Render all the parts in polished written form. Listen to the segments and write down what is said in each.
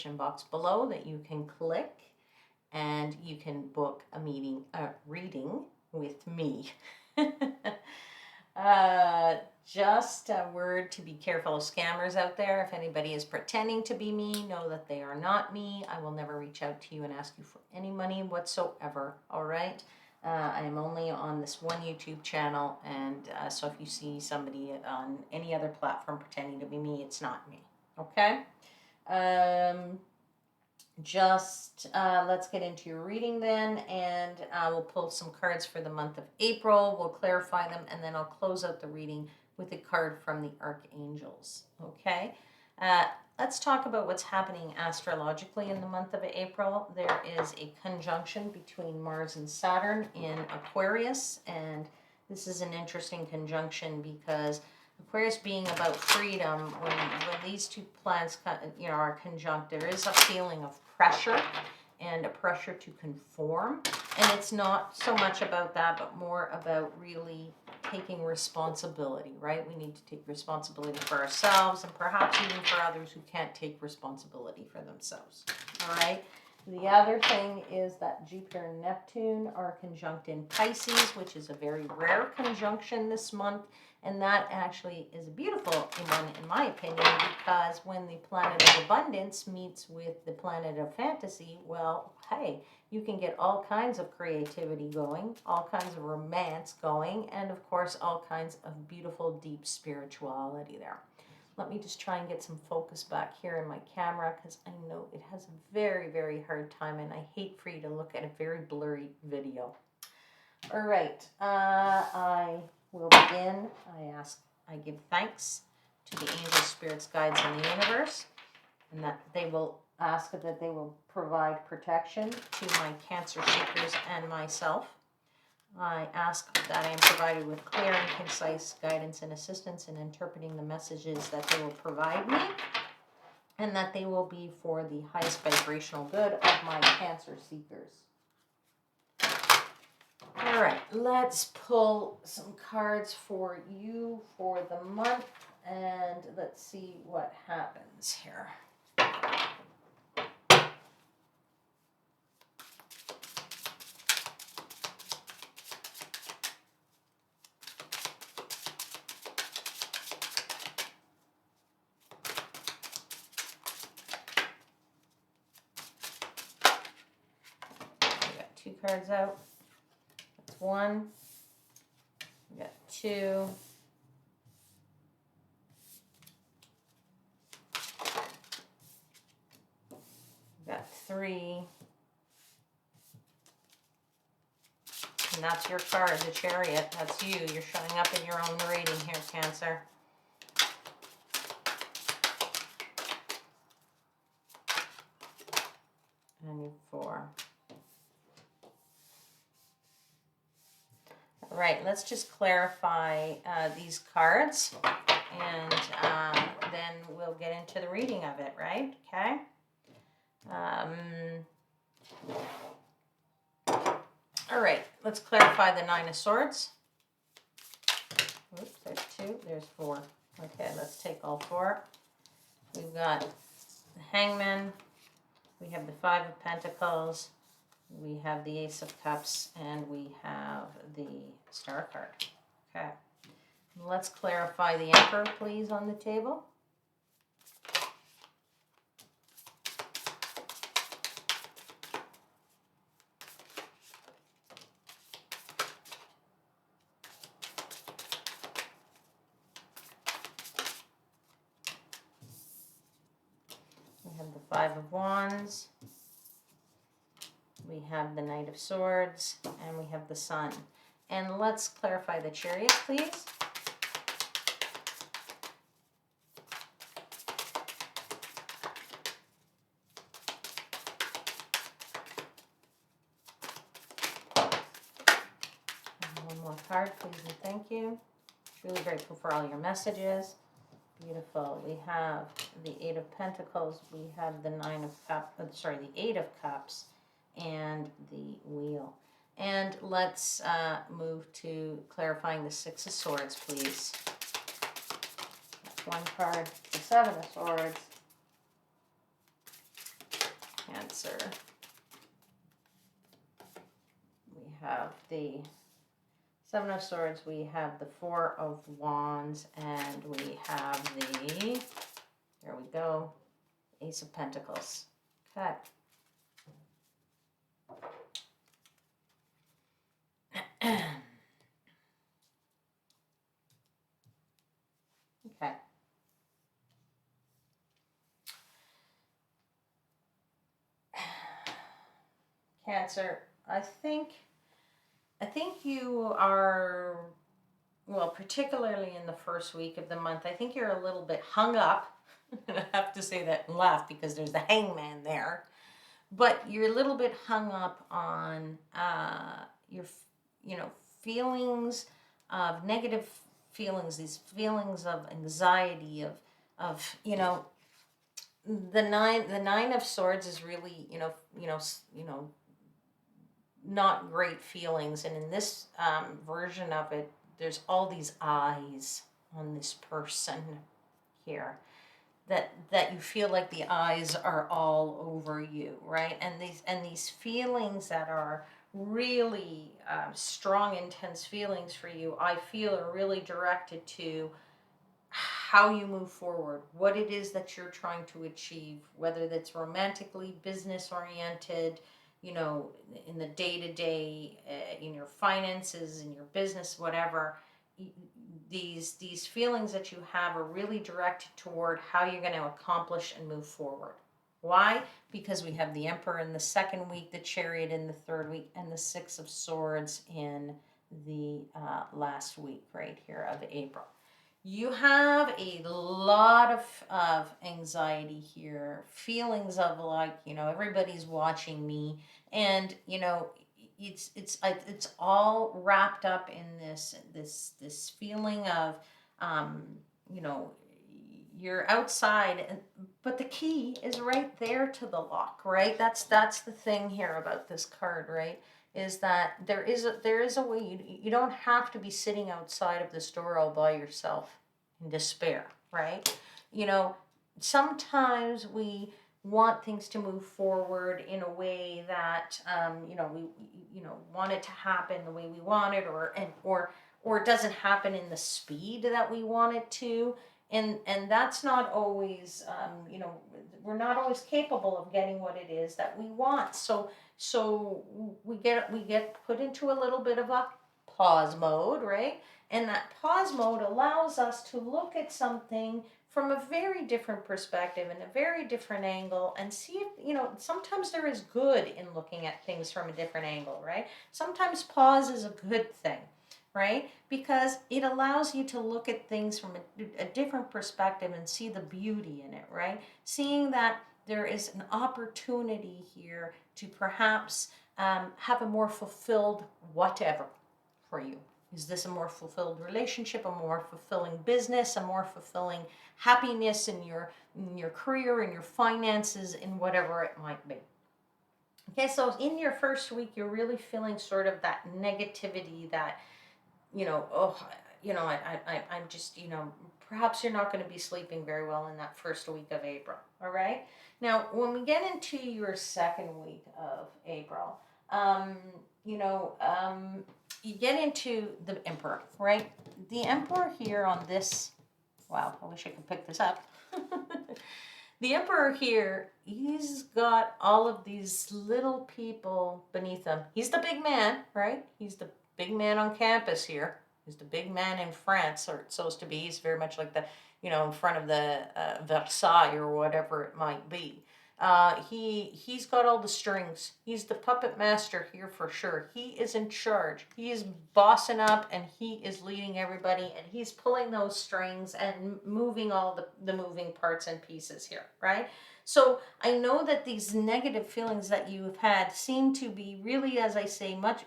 description box below that you can click, and you can book a reading with me. Just a word to be careful of scammers out there. If anybody is pretending to be me, know that they are not me. I will never reach out to you and ask you for any money whatsoever, all right? I am only on this one YouTube channel, and so if you see somebody on any other platform pretending to be me, it's not me, okay? Let's get into your reading then, and we'll pull some cards for the month of April. We'll clarify them, and then I'll close out the reading with a card from the Archangels, okay? Let's talk about what's happening astrologically in the month of April. There is a conjunction between Mars and Saturn in Aquarius, and this is an interesting conjunction because Aquarius being about freedom, when these two planets are conjunct, there is a feeling of pressure and a pressure to conform. And it's not so much about that, but more about really taking responsibility, right? We need to take responsibility for ourselves and perhaps even for others who can't take responsibility for themselves, all right? The other thing is that Jupiter and Neptune are conjunct in Pisces, which is a very rare conjunction this month. And that actually is a beautiful one, in my opinion, because when the planet of abundance meets with the planet of fantasy, well, hey, you can get all kinds of creativity going, all kinds of romance going, and of course, all kinds of beautiful, deep spirituality there. Let me just try and get some focus back here in my camera, because I know it has a very, very hard time, and I hate for you to look at a very blurry video. All right, I will begin. I give thanks to the angels, spirits, guides, and the universe, and that they will provide protection to my Cancer seekers and myself. I ask that I am provided with clear and concise guidance and assistance in interpreting the messages that they will provide me, and that they will be for the highest vibrational good of my Cancer seekers. All right, let's pull some cards for you for the month, and let's see what happens here. We got two cards out. That's one. We got two. We got three. And that's your card, the Chariot. That's you. You're showing up in your own reading here, Cancer. And you have four. All right, let's just clarify these cards, and then we'll get into the reading of it, right? Okay. All right, let's clarify the Nine of Swords. Oops, there's two, there's four. Okay, let's take all four. We've got the Hangman, we have the Five of Pentacles, we have the Ace of Cups, and we have the Star card. Okay, let's clarify the Emperor, please, on the table. We have the Five of Wands, we have the Knight of Swords, and we have the Sun. And let's clarify the Chariot, please. And one more card, please and thank you. Truly grateful for all your messages. Beautiful. We have the Eight of Pentacles, we have the the Eight of Cups, and the Wheel. And let's move to clarifying the Six of Swords, please. That's one card, the Seven of Swords, Cancer. We have the Seven of Swords, we have the Four of Wands, and we have the, there we go, Ace of Pentacles. Okay. Okay. Cancer, I think you are, well, particularly in the first week of the month, I think you're a little bit hung up. And I have to say that and laugh because there's the Hangman there. But you're a little bit hung up on your, feelings of negative feelings, these feelings of anxiety, of the nine of swords is really not great feelings, and in this version of it, there's all these eyes on this person here that you feel like the eyes are all over you, right? And these feelings that are really strong, intense feelings for you, I feel are really directed to how you move forward, what it is that you're trying to achieve, whether that's romantically, business oriented, in the day to day, in your finances, in your business, whatever. These feelings that you have are really directed toward how you're going to accomplish and move forward. Why? Because we have the Emperor in the second week, the Chariot in the third week, and the Six of Swords in the last week right here of April. You have a lot of anxiety here, feelings of like, everybody's watching me, and it's all wrapped up in this feeling of you know you're outside, but the key is right there to the lock, right? That's the thing here about this card, right? Is that there is a way. You don't have to be sitting outside of this door all by yourself in despair, right? Sometimes we want things to move forward in a way that we want it to happen the way we want it, or it doesn't happen in the speed that we want it to, and that's not always we're not always capable of getting what it is that we want. So we get put into a little bit of a pause mode, right? And that pause mode allows us to look at something from a very different perspective and a very different angle, and see if, sometimes there is good in looking at things from a different angle, right? Sometimes pause is a good thing, right? Because it allows you to look at things from a different perspective and see the beauty in it, right? Seeing that there is an opportunity here to perhaps have a more fulfilled whatever for you. Is this a more fulfilled relationship, a more fulfilling business, a more fulfilling happiness in your career, in your finances, in whatever it might be? Okay, so in your first week, you're really feeling sort of that negativity, that, I'm just, perhaps you're not going to be sleeping very well in that first week of April, all right? Now, when we get into your second week of April, you get into the Emperor, right? The Emperor here on this, wow, I wish I could pick this up. The Emperor here, he's got all of these little people beneath him. He's the big man, right? He's the big man on campus here. He's the big man in France, or it's supposed to be. He's very much like the, in front of the Versailles or whatever it might be. He's got all the strings. He's the puppet master here for sure. He is in charge. He is bossing up, and he is leading everybody, and he's pulling those strings and moving all the moving parts and pieces here, right? So I know that these negative feelings that you've had seem to be really, as I say, much,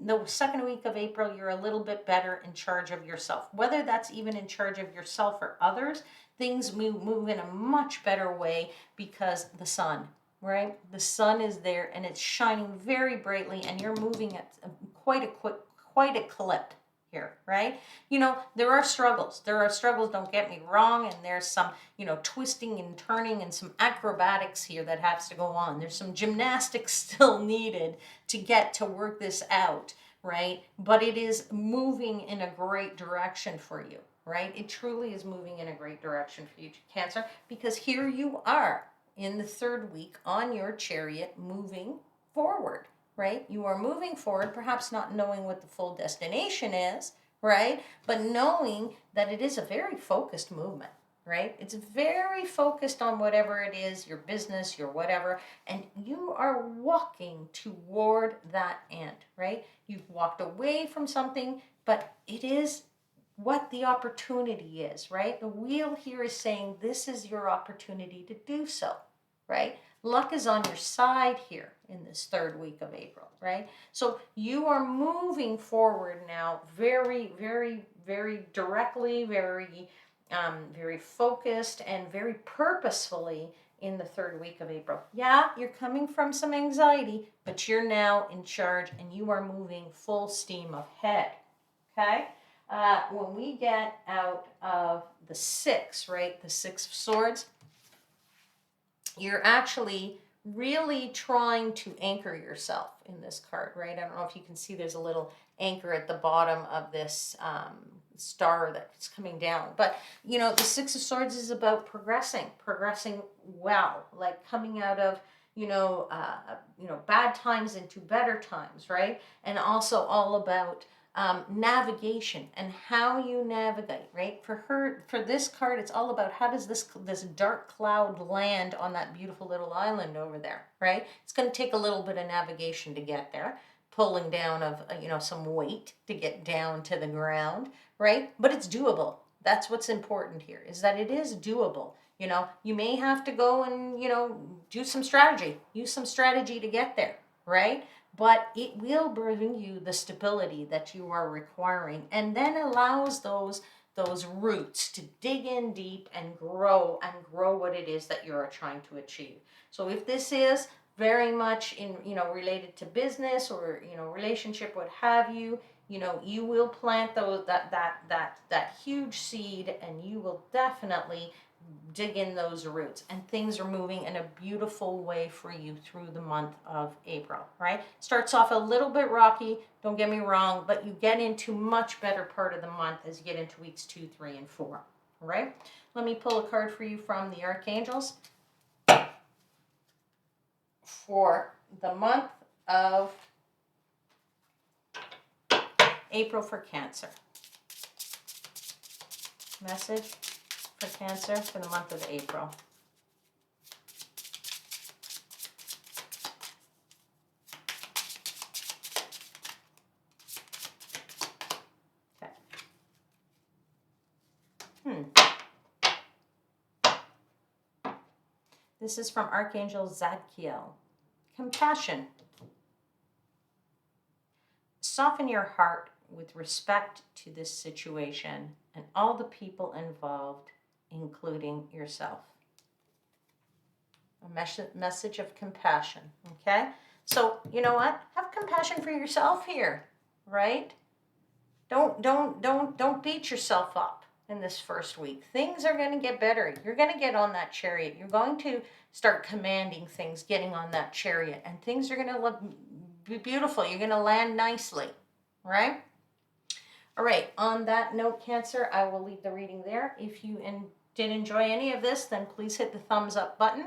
the second week of April, you're a little bit better in charge of yourself. Whether that's even in charge of yourself or others, things move in a much better way because the sun, right? The sun is there and it's shining very brightly, and you're moving at quite a clip here, right? You know, there are struggles. There are struggles, don't get me wrong, and there's some, you know, twisting and turning and some acrobatics here that has to go on. There's some gymnastics still needed to get to work this out, right? But it is moving in a great direction for you, right? It truly is moving in a great direction for you, Cancer, because here you are in the third week on your chariot moving forward, right? You are moving forward, perhaps not knowing what the full destination is, right? But knowing that it is a very focused movement, right? It's very focused on whatever it is, your business, your whatever, and you are walking toward that end, right? You've walked away from something, but it is what the opportunity is, right? The wheel here is saying this is your opportunity to do so, right? Luck is on your side here in this third week of April, right? So you are moving forward now very, very, very directly, very focused and very purposefully in the third week of April. Yeah, you're coming from some anxiety, but you're now in charge and you are moving full steam ahead, okay? When we get out of the six, right, the Six of Swords, you're actually really trying to anchor yourself in this card, right? I don't know if you can see there's a little anchor at the bottom of this star that's coming down. But, you know, the Six of Swords is about progressing well, like coming out of, bad times into better times, right? And also all about navigation and how you navigate, right? For this card, it's all about how does this dark cloud land on that beautiful little island over there, right? It's going to take a little bit of navigation to get there, pulling down of some weight to get down to the ground, right? But it's doable. That's what's important here, is that it is doable. You know, you may have to go and use some strategy to get there, right? But it will bring you the stability that you are requiring, and then allows those roots to dig in deep and grow what it is that you're trying to achieve. So if this is very much in related to business or relationship, what have you, you will plant that huge seed, and you will definitely dig in those roots, and things are moving in a beautiful way for you through the month of April, right? Starts off a little bit rocky, don't get me wrong, but you get into much better part of the month as you get into weeks 2, 3, and 4, all right? Let me pull a card for you from the Archangels for the month of April for Cancer. Message for Cancer for the month of April. Okay. This is from Archangel Zadkiel. Compassion. Soften your heart with respect to this situation and all the people involved, including yourself. A message of compassion, okay? So, you know what? Have compassion for yourself here, right? Don't beat yourself up in this first week. Things are going to get better. You're going to get on that chariot. You're going to start commanding things, getting on that chariot, and things are going to look beautiful. You're going to land nicely, right? All right, on that note, Cancer, I will leave the reading there. If you did enjoy any of this, then please hit the thumbs up button.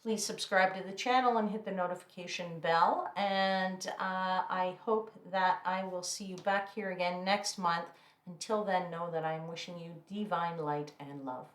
Please subscribe to the channel and hit the notification bell. And I hope that I will see you back here again next month. Until then, know that I am wishing you divine light and love.